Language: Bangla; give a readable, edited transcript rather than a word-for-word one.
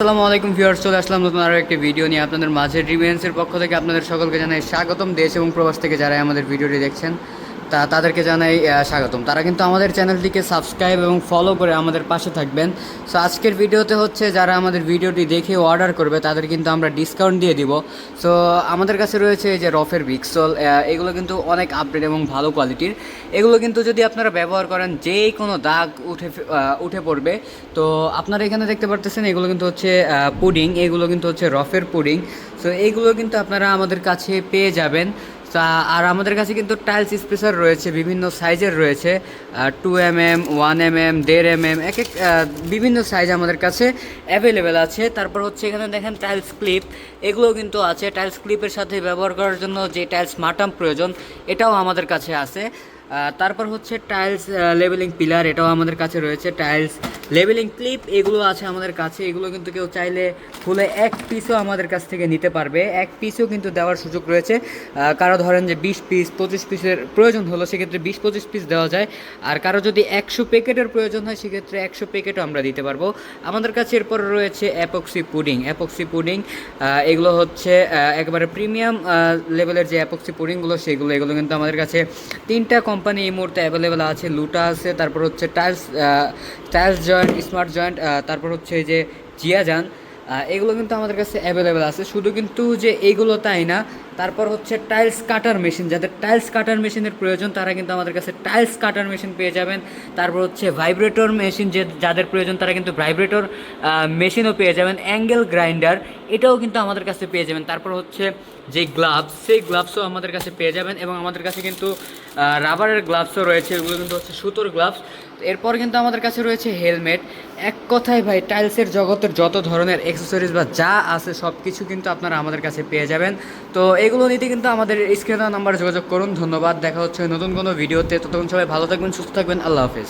আসসালামু আলাইকুম ভিউয়ার্স, চলে আসলাম নতুন আরও একটি ভিডিও নিয়ে আপনাদের মাঝে। ড্রিমিয়ান্সের পক্ষ থেকে আপনাদের সকলকে জানাই স্বাগতম। দেশ এবং প্রবাস থেকে যারা আমাদের ভিডিওটি দেখছেন তাদেরকে জানাই স্বাগতম। তারা কিন্তু আমাদের চ্যানেলটিকে সাবস্ক্রাইব এবং ফলো করে আমাদের পাশে থাকবেন। সো আজকের ভিডিওতে হচ্ছে যারা আমাদের ভিডিওটি দেখে অর্ডার করবে তাদের কিন্তু আমরা ডিসকাউন্ট দিয়ে দিব। সো আমাদের কাছে রয়েছে এই যে রফের বিক্সল, এগুলো কিন্তু অনেক আপডেট এবং ভালো কোয়ালিটির। এগুলো কিন্তু যদি আপনারা ব্যবহার করেন যে কোনো দাগ উঠে পড়বে। তো আপনারা এখানে দেখতে পারতেছেন এগুলো কিন্তু হচ্ছে পুডিং, এগুলো কিন্তু হচ্ছে রফের পুডিং। সো এইগুলো কিন্তু আপনারা আমাদের কাছে পেয়ে যাবেন। আর আমাদের কাছে কিন্তু টাইলস স্পেসার রয়েছে, বিভিন্ন সাইজের রয়েছে, 2 mm, 1 mm, 1.5 mm, এক এক বিভিন্ন সাইজ আমাদের কাছে অ্যাভেলেবেল আছে। তারপর হচ্ছে এখানে দেখেন টাইলস ক্লিপ, এগুলোও কিন্তু আছে। টাইলস ক্লিপের সাথে ব্যবহার করার জন্য যে টাইলস মাটাম প্রয়োজন এটাও আমাদের কাছে আছে। তারপর হচ্ছে টাইলস লেবেলিং পিলার, এটাও আমাদের কাছে রয়েছে। টাইলস লেবেলিং ক্লিপ এগুলো আছে আমাদের কাছে। এগুলো কিন্তু কেউ চাইলে খুলে এক পিসও আমাদের কাছ থেকে নিতে পারবে, এক পিসও কিন্তু দেওয়ার সুযোগ রয়েছে। কারো ধরেন যে 20 পিস 25 পিসের প্রয়োজন হলো, সেক্ষেত্রে 20-25 পিস দেওয়া যায়। আর কারো যদি 100 প্যাকেটের প্রয়োজন হয় সেক্ষেত্রে 100 প্যাকেটও আমরা দিতে পারবো। আমাদের কাছে এরপর রয়েছে অ্যাপক্সি পুডিং, এগুলো হচ্ছে একেবারে প্রিমিয়াম লেভেলের যে অ্যাপক্সি পুডিংগুলো এগুলো কিন্তু আমাদের কাছে 3টা কোম্পানি এই মুহূর্তে অ্যাভেলেবেল আছে। লুটা আছে, তারপর হচ্ছে টাইলস জয়েন্ট, স্মার্ট জয়েন্ট, তারপর হচ্ছে এই যে জিয়াজান, এগুলো কিন্তু আমাদের কাছে অ্যাভেলেবেল আছে। শুধু কিন্তু যে এগুলো তাই না, তারপর হচ্ছে টাইলস কাটার মেশিন, যাদের টাইলস কাটার মেশিনের প্রয়োজন তারা কিন্তু আমাদের কাছে টাইলস কাটার মেশিন পেয়ে যাবেন। তারপর হচ্ছে ভাইব্রেটর মেশিন, যাদের প্রয়োজন তারা কিন্তু ভাইব্রেটর মেশিনও পেয়ে যাবেন। অ্যাঙ্গেল গ্রাইন্ডার, এটাও কিন্তু আমাদের কাছে পেয়ে যাবেন। তারপর হচ্ছে যে গ্লাভস, সেই গ্লাভসও আমাদের কাছে পেয়ে যাবেন। এবং আমাদের কাছে কিন্তু রাবারের গ্লাভসও রয়েছে, এগুলো কিন্তু হচ্ছে সুতোর গ্লাভস। এরপর কিন্তু আমাদের কাছে রয়েছে হেলমেট। এক কথায় ভাই, টাইলসের জগতের যত ধরনের অ্যাক্সেসরিজ বা যা আছে সব কিছু কিন্তু আপনারা আমাদের কাছে পেয়ে যাবেন। তো এগুলো নিতে কিন্তু আমাদের স্ক্রিনে নাম্বারে যোগাযোগ করুন। ধন্যবাদ, দেখা হচ্ছে নতুন কোনো ভিডিওতে। ততক্ষণ সবাই ভালো থাকবেন, সুস্থ থাকবেন, আল্লাহ হাফেজ।